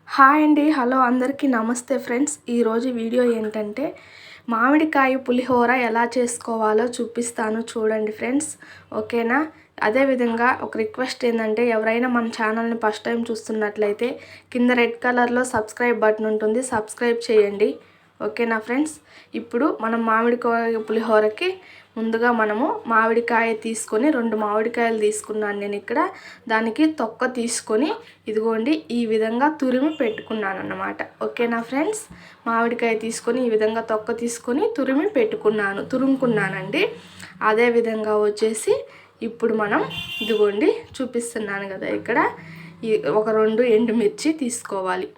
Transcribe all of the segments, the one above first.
Hi అండి, hello అందరికీ నమస్తే ఫ్రెండ్స్. ఈరోజు వీడియో ఏంటంటే మామిడికాయ పులిహోర ఎలా చేసుకోవాలో చూపిస్తాను చూడండి ఫ్రెండ్స్. ఓకేనా? అదేవిధంగా ఒక రిక్వెస్ట్ ఏంటంటే ఎవరైనా మన ఛానల్ని ఫస్ట్ టైం చూస్తున్నట్లయితే కింద రెడ్ కలర్లో సబ్స్క్రైబ్ బటన్ ఉంటుంది, సబ్స్క్రైబ్ చేయండి. ఓకేనా ఫ్రెండ్స్? ఇప్పుడు మనం మామిడికాయ పులిహోరకి ముందుగా మనము మామిడికాయ తీసుకొని 2 మామిడికాయలు తీసుకున్నాను నేను ఇక్కడ. దానికి తొక్క తీసుకొని ఇదిగోండి ఈ విధంగా తురిమి పెట్టుకున్నాను అన్నమాట. ఓకేనా ఫ్రెండ్స్? మామిడికాయ తీసుకొని ఈ విధంగా తొక్క తీసుకొని తురుముకున్నానండి. అదేవిధంగా వచ్చేసి ఇప్పుడు మనం ఇదిగోండి చూపిస్తున్నాను కదా ఇక్కడ ఒక 2 ఎండుమిర్చి తీసుకోవాలి.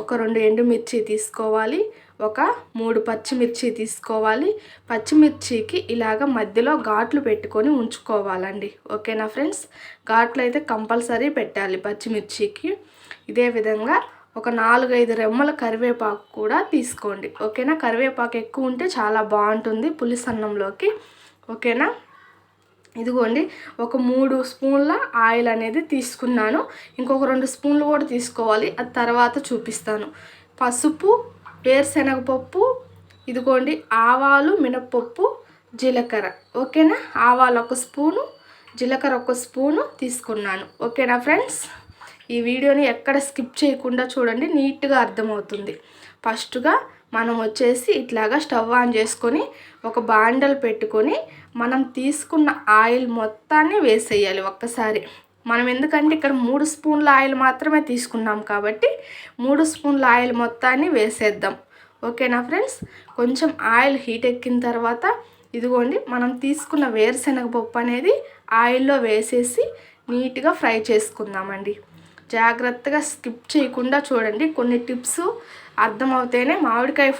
ఒక 2 ఎండుమిర్చి తీసుకోవాలి. ఒక 3 పచ్చిమిర్చి తీసుకోవాలి. పచ్చిమిర్చికి ఇలాగ మధ్యలో ఘాట్లు పెట్టుకొని ఉంచుకోవాలండి. ఓకేనా ఫ్రెండ్స్? ఘాట్లు అయితే కంపల్సరీ పెట్టాలి పచ్చిమిర్చికి. ఇదే విధంగా ఒక 4-5 రెమ్మల కరివేపాకు కూడా తీసుకోండి. ఓకేనా? కరివేపాకు ఎక్కువ ఉంటే చాలా బాగుంటుంది పులిసన్నంలోకి. ఓకేనా? ఇదిగోండి ఒక 3 స్పూన్ల ఆయిల్ అనేది తీసుకున్నాను. ఇంకొక 2 స్పూన్లు కూడా తీసుకోవాలి, అది తర్వాత చూపిస్తాను. పసుపు, వేరుశనగపప్పు, ఇదిగోండి ఆవాలు, మినప్పప్పు, జీలకర్ర. ఓకేనా? ఆవాలు 1 స్పూను, జీలకర్ర 1 స్పూను తీసుకున్నాను. ఓకేనా ఫ్రెండ్స్? ఈ వీడియోని ఎక్కడ స్కిప్ చేయకుండా చూడండి, నీట్గా అర్థమవుతుంది. ఫస్ట్గా మనం వచ్చేసి ఇట్లాగా స్టవ్ ఆన్ చేసుకొని ఒక బాండలు పెట్టుకొని మనం తీసుకున్న ఆయిల్ మొత్తాన్ని వేసేయాలి ఒక్కసారి. మనం ఎందుకంటే ఇక్కడ 3 స్పూన్ల ఆయిల్ మాత్రమే తీసుకున్నాం కాబట్టి 3 స్పూన్ల ఆయిల్ మొత్తాన్ని వేసేద్దాం. ఓకేనా ఫ్రెండ్స్? కొంచెం ఆయిల్ హీట్ ఎక్కిన తర్వాత ఇదిగోండి మనం తీసుకున్న వేరుశనగపప్పు అనేది ఆయిల్లో వేసేసి నీట్గా ఫ్రై చేసుకుందామండి. జాగ్రత్తగా స్కిప్ చేయకుండా చూడండి. కొన్ని టిప్స్ అర్థమవుతేనే మామిడికాయ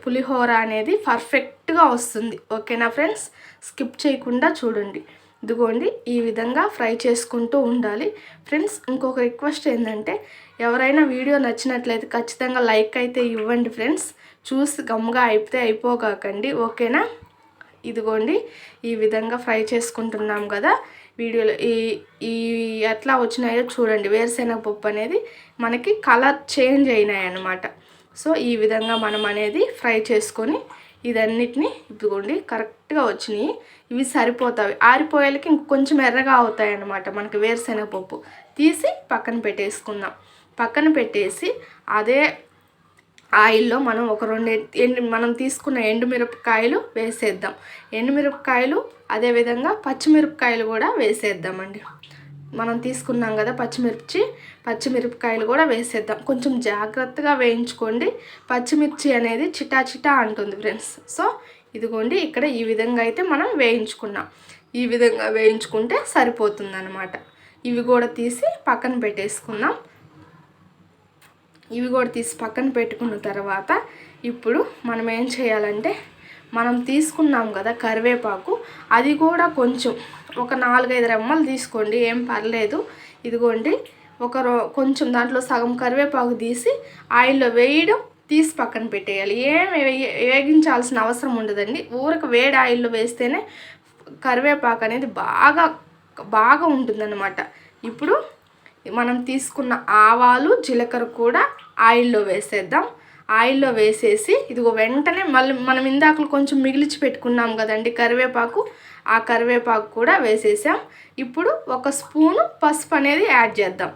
పులిహోర అనేది పర్ఫెక్ట్గా వస్తుంది. ఓకేనా ఫ్రెండ్స్? స్కిప్ చేయకుండా చూడండి. ఇదిగోండి ఈ విధంగా ఫ్రై చేసుకుంటూ ఉండాలి. ఫ్రెండ్స్, ఇంకొక రిక్వెస్ట్ ఏంటంటే ఎవరైనా వీడియో నచ్చినట్లయితే ఖచ్చితంగా లైక్ అయితే ఇవ్వండి ఫ్రెండ్స్. చూసి గమ్ముగా అయిపోగాకండి. ఓకేనా? ఇదిగోండి ఈ విధంగా ఫ్రై చేసుకుంటున్నాం కదా. వీడియోలో ఈ ఎట్లా వచ్చినాయో చూడండి. వేరుశెనగపప్పు అనేది మనకి కలర్ చేంజ్ అయినాయి అన్నమాట. సో ఈ విధంగా మనం అనేది ఫ్రై చేసుకొని ఇదన్నిటిని ఇదిగోండి కరెక్ట్గా వచ్చినాయి. ఇవి సరిపోతాయి. ఆరిపోయేలకి ఇంకొంచెం ఎర్రగా అవుతాయి అన్నమాట. మనకి వేరుశెనగపప్పు తీసి పక్కన పెట్టేసుకుందాం. పక్కన పెట్టేసి అదే ఆయిల్లో మనం ఒక 2 మనం తీసుకున్న ఎండుమిరపకాయలు వేసేద్దాం. ఎండుమిరపకాయలు అదేవిధంగా పచ్చిమిరపకాయలు కూడా వేసేద్దామండి. మనం తీసుకున్నాం కదా పచ్చిమిరపకాయలు కూడా వేసేద్దాం. కొంచెం జాగ్రత్తగా వేయించుకోండి. పచ్చిమిర్చి అనేది చిటా అంటుంది ఫ్రెండ్స్. సో ఇదిగోండి ఇక్కడ ఈ విధంగా అయితే మనం వేయించుకున్నాం. ఈ విధంగా వేయించుకుంటే సరిపోతుందన్నమాట. ఇవి కూడా తీసి పక్కన పెట్టేసుకుందాం. ఇవి కూడా తీసి పక్కన పెట్టుకున్న తర్వాత ఇప్పుడు మనం ఏం చేయాలంటే మనం తీసుకున్నాం కదా కరివేపాకు, అది కూడా కొంచెం ఒక 4-5 రెమ్మలు తీసుకోండి, ఏం పర్లేదు. ఇదిగోండి కొంచెం దాంట్లో సగం కరివేపాకు తీసి ఆయిల్లో వేయడం, తీసి పక్కన పెట్టేయాలి. ఏం వేగించాల్సిన అవసరం ఉండదండి. ఊరికి వేడి ఆయిల్లో వేస్తేనే కరివేపాకు అనేది బాగా ఉంటుందన్నమాట. ఇప్పుడు మనం తీసుకున్న ఆవాలు, జీలకర్ర కూడా ఆయిల్లో వేసేద్దాం. ఆయిల్లో వేసేసి ఇదిగో వెంటనే మళ్ళీ మనం ఇందాకలు కొంచెం మిగిలిచి పెట్టుకున్నాం కదండి కరివేపాకు, ఆ కరివేపాకు కూడా వేసేసాం. ఇప్పుడు 1 స్పూను పసుపు అనేది యాడ్ చేద్దాం.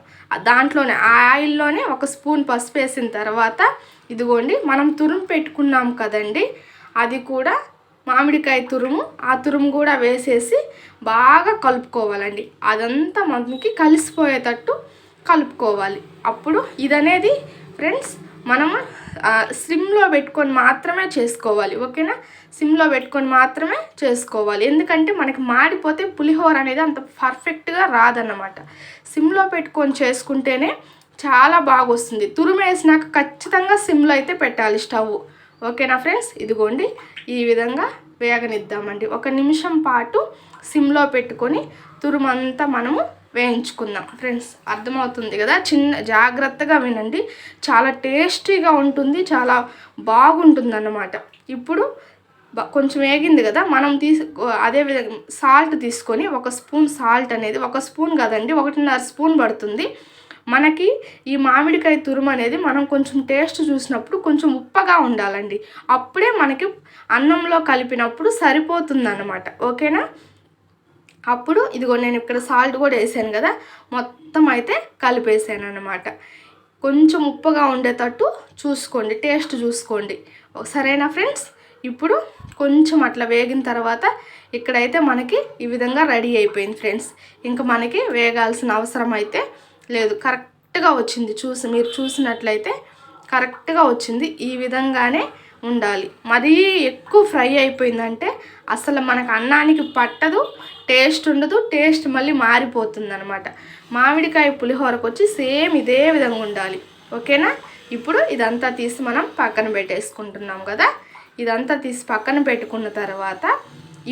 దాంట్లోనే ఆ ఆయిల్లోనే 1 స్పూన్ పసుపు వేసిన తర్వాత ఇదిగోండి మనం తురుము పెట్టుకున్నాం కదండి, అది కూడా మామిడికాయ తురుము, ఆ తురుము కూడా వేసేసి బాగా కలుపుకోవాలండి. అదంతా మనకి కలిసిపోయేటట్టు కలుపుకోవాలి. అప్పుడు ఇదనేది ఫ్రెండ్స్ మనము సిమ్లో పెట్టుకొని మాత్రమే చేసుకోవాలి. ఓకేనా? సిమ్లో పెట్టుకొని మాత్రమే చేసుకోవాలి. ఎందుకంటే మనకి మాడిపోతే పులిహోర అనేది అంత పర్ఫెక్ట్గా రాదన్నమాట. సిమ్లో పెట్టుకొని చేసుకుంటేనే చాలా బాగా వస్తుంది. తురుమేసినాక ఖచ్చితంగా సిమ్లో అయితే పెట్టాలి స్టవ్. ఓకేనా ఫ్రెండ్స్? ఇదిగోండి ఈ విధంగా వేగనిద్దామండి. 1 నిమిషం పాటు సిమ్లో పెట్టుకొని తురుమంతా మనము వేయించుకుందాం. ఫ్రెండ్స్, అర్థమవుతుంది కదా? జాగ్రత్తగా వినండి. చాలా టేస్టీగా ఉంటుంది, చాలా బాగుంటుంది అన్నమాట. ఇప్పుడు కొంచెం వేగింది కదా, మనం అదేవిధంగా సాల్ట్ తీసుకొని 1 స్పూన్ సాల్ట్ అనేది 1 స్పూన్ కదండి 1.5 స్పూన్ పడుతుంది. మనకి ఈ మామిడికాయ తురుము అనేది మనం కొంచెం టేస్ట్ చూసినప్పుడు కొంచెం ఉప్పగా ఉండాలండి. అప్పుడే మనకి అన్నంలో కలిపినప్పుడు సరిపోతుందన్నమాట. ఓకేనా? అప్పుడు ఇదిగో నేను ఇక్కడ సాల్ట్ కూడా వేసాను కదా, మొత్తం అయితే కలిపేసాను అనమాట. కొంచెం ఉప్పుగా ఉండేటట్టు చూసుకోండి, టేస్ట్ చూసుకోండి. సరేనా ఫ్రెండ్స్? ఇప్పుడు కొంచెం అట్లా వేగిన తర్వాత ఇక్కడైతే మనకి ఈ విధంగా రెడీ అయిపోయింది ఫ్రెండ్స్. ఇంకా మనకి వేగాల్సిన అవసరం అయితే లేదు. కరెక్ట్గా వచ్చింది. మీరు చూసినట్లయితే కరెక్ట్గా వచ్చింది. ఈ విధంగానే ఉండాలి. మరీ ఎక్కువ ఫ్రై అయిపోయిందంటే అసలు మనకు అన్నానికి పట్టదు, టేస్ట్ ఉండదు, టేస్ట్ మళ్ళీ మారిపోతుంది అనమాట. మామిడికాయ పులిహోరకు వచ్చి సేమ్ ఇదే విధంగా ఉండాలి. ఓకేనా? ఇప్పుడు ఇదంతా తీసి మనం పక్కన పెట్టేసుకుంటున్నాం కదా. ఇదంతా తీసి పక్కన పెట్టుకున్న తర్వాత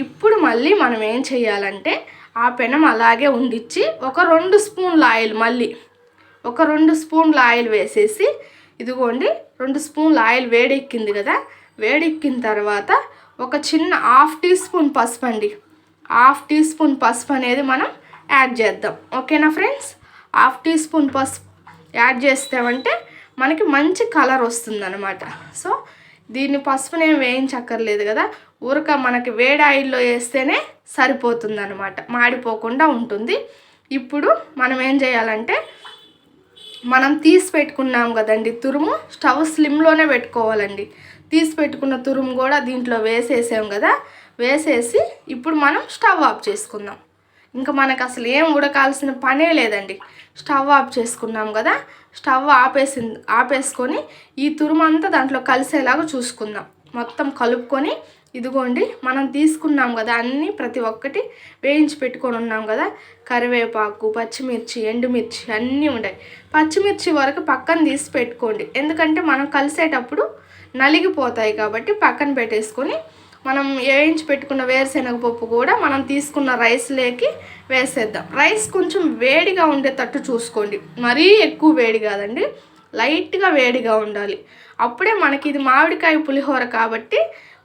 ఇప్పుడు మళ్ళీ మనం ఏం చేయాలంటే ఆ పెనం అలాగే ఉండిచ్చి ఒక 2 స్పూన్ల ఆయిల్, మళ్ళీ ఒక 2 స్పూన్ల ఆయిల్ వేసేసి, ఇదిగోండి 2 స్పూన్ల ఆయిల్ వేడెక్కింది కదా, వేడెక్కిన తర్వాత ఒక చిన్న 1/2 టీ స్పూన్ పసుపు అండి, 1/2 టీ స్పూన్ పసుపు అనేది మనం యాడ్ చేద్దాం. ఓకేనా ఫ్రెండ్స్? 1/2 టీ స్పూన్ పసుపు యాడ్ చేస్తామంటే మనకి మంచి కలర్ వస్తుందన్నమాట. సో దీన్ని పసుపునేం వేయించక్కర్లేదు కదా, ఊరక మనకి వేడి ఆయిల్లో వేస్తేనే సరిపోతుందన్నమాట, మాడిపోకుండా ఉంటుంది. ఇప్పుడు మనం ఏం చేయాలంటే మనం తీసి పెట్టుకున్నాం కదండి తురుము, స్టవ్ స్లిమ్లోనే పెట్టుకోవాలండి. తీసి పెట్టుకున్న తురుము కూడా దీంట్లో వేసేసాం కదా, వేసేసి ఇప్పుడు మనం స్టవ్ ఆఫ్ చేసుకుందాం. ఇంకా మనకు అసలు ఏం ఉడకాల్సిన పనే లేదండి. స్టవ్ ఆఫ్ చేసుకున్నాం కదా, స్టవ్ ఆపేసుకొని ఈ తురుము అంతా దాంట్లో కలిసేలాగా చూసుకుందాం. మొత్తం కలుపుకొని ఇదిగోండి మనం తీసుకున్నాం కదా అన్నీ, ప్రతి ఒక్కటి వేయించి పెట్టుకొని ఉన్నాం కదా, కరివేపాకు, పచ్చిమిర్చి, ఎండుమిర్చి అన్నీ ఉన్నాయి. పచ్చిమిర్చి వరకు పక్కన తీసి పెట్టుకోండి, ఎందుకంటే మనం కలిసేటప్పుడు నలిగిపోతాయి కాబట్టి పక్కన పెట్టేసుకొని మనం వేయించి పెట్టుకున్న వేరుశనగ పప్పు కూడా మనం తీసుకున్న రైస్లోకి వేసేద్దాం. రైస్ కొంచెం వేడిగా ఉండేటట్టు చూసుకోండి, మరీ ఎక్కువ వేడి కాదండి, లైట్గా వేడిగా ఉండాలి. అప్పుడే మనకి ఇది మామిడికాయ పులిహోర కాబట్టి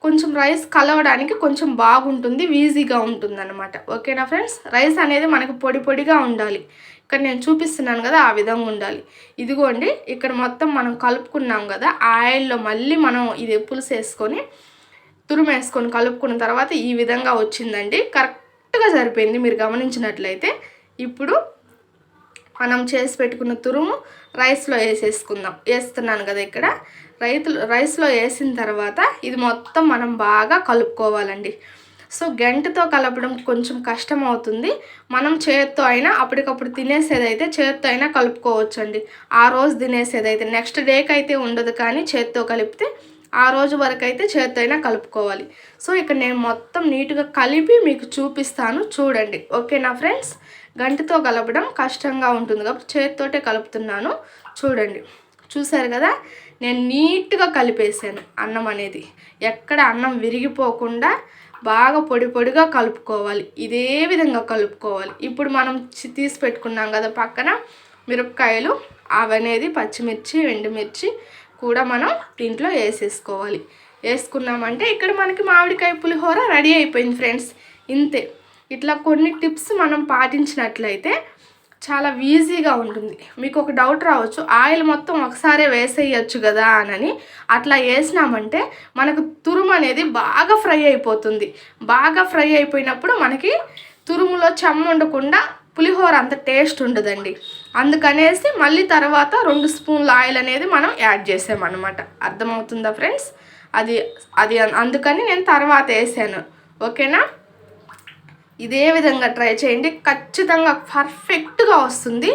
కొంచెం రైస్ కలవడానికి కొంచెం బాగుంటుంది, ఈజీగా ఉంటుంది అనమాట. ఓకేనా ఫ్రెండ్స్? రైస్ అనేది మనకు పొడి పొడిగా ఉండాలి. ఇక్కడ నేను చూపిస్తున్నాను కదా, ఆ విధంగా ఉండాలి. ఇదిగోండి ఇక్కడ మొత్తం మనం కలుపుకున్నాం కదా, ఆయిల్లో మళ్ళీ మనం ఇది పులుసు వేసుకొని తురుము వేసుకొని కలుపుకున్న తర్వాత ఈ విధంగా వచ్చిందండి. కరెక్ట్గా సరిపోయింది మీరు గమనించినట్లయితే. ఇప్పుడు మనం చేసి పెట్టుకున్న తురుము రైస్లో వేస్తున్నాను కదా ఇక్కడ. రైస్లో వేసిన తర్వాత ఇది మొత్తం మనం బాగా కలుపుకోవాలండి. సో గంటతో కలపడం కొంచెం కష్టం అవుతుంది. మనం చేత్తో అయినా అప్పటికప్పుడు తినేసేదైతే చేత్తో అయినా కలుపుకోవచ్చండి. ఆ రోజు తినేసేదైతే నెక్స్ట్ డేకి అయితే ఉండదు, కానీ చేత్తో కలిపితే ఆ రోజు వరకు అయితే చేత్తో అయినా కలుపుకోవాలి. సో ఇక్కడ నేను మొత్తం నీట్గా కలిపి మీకు చూపిస్తాను, చూడండి. ఓకేనా ఫ్రెండ్స్? గంటతో కలపడం కష్టంగా ఉంటుంది కాబట్టి చేత్తోటే కలుపుతున్నాను, చూడండి. చూసారు కదా, నేను నీట్గా కలిపేసాను అన్నం అనేది. ఎక్కడ అన్నం విరిగిపోకుండా బాగా పొడి పొడిగా కలుపుకోవాలి, ఇదే విధంగా కలుపుకోవాలి. ఇప్పుడు మనం తీసి పెట్టుకున్నాం కదా పక్కన మిరపకాయలు, అవనేది పచ్చిమిర్చి, ఎండుమిర్చి కూడా మనం దీంట్లో వేసేసుకోవాలి. వేసుకున్నామంటే ఇక్కడ మనకి మామిడికాయ పులిహోర రెడీ అయిపోయింది ఫ్రెండ్స్. ఇంతే. ఇట్లా కొన్ని టిప్స్ మనం పాటించినట్లయితే చాలా ఈజీగా ఉంటుంది. మీకు ఒక డౌట్ రావచ్చు, ఆయిల్ మొత్తం ఒకసారే వేసేయచ్చు కదా అని. అట్లా వేసినామంటే మనకు తురుము అనేది బాగా ఫ్రై అయిపోతుంది. బాగా ఫ్రై అయిపోయినప్పుడు మనకి తురుములో చెమ్మ ఉండకుండా పులిహోర అంత టేస్ట్ ఉండదండి. అందుకనేసి మళ్ళీ తర్వాత 2 స్పూన్ల ఆయిల్ అనేది మనం యాడ్ చేసామన్నమాట. అర్థమవుతుందా ఫ్రెండ్స్? అది అందుకని నేను తర్వాత వేసాను. ఓకేనా? ఇదే విధంగా ట్రై చేయండి, ఖచ్చితంగా పర్ఫెక్ట్గా వస్తుంది.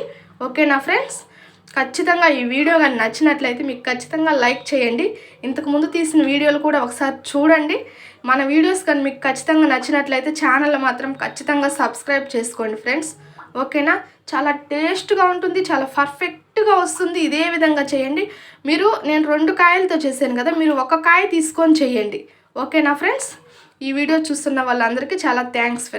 ఓకేనా ఫ్రెండ్స్? ఖచ్చితంగా ఈ వీడియో కానీ నచ్చినట్లయితే మీకు ఖచ్చితంగా లైక్ చేయండి. ఇంతకుముందు తీసిన వీడియోలు కూడా ఒకసారి చూడండి. మన వీడియోస్ కానీ మీకు ఖచ్చితంగా నచ్చినట్లయితే ఛానల్ మాత్రం ఖచ్చితంగా సబ్స్క్రైబ్ చేసుకోండి ఫ్రెండ్స్. ఓకేనా? చాలా టేస్ట్గా ఉంటుంది, చాలా పర్ఫెక్ట్గా వస్తుంది. ఇదే విధంగా చేయండి. నేను 2 కాయలతో చేశాను కదా, మీరు 1 కాయ తీసుకొని చేయండి. ఓకేనా ఫ్రెండ్స్? ఈ వీడియో చూస్తున్న వాళ్ళందరికీ చాలా థ్యాంక్స్ ఫ్రెండ్స్.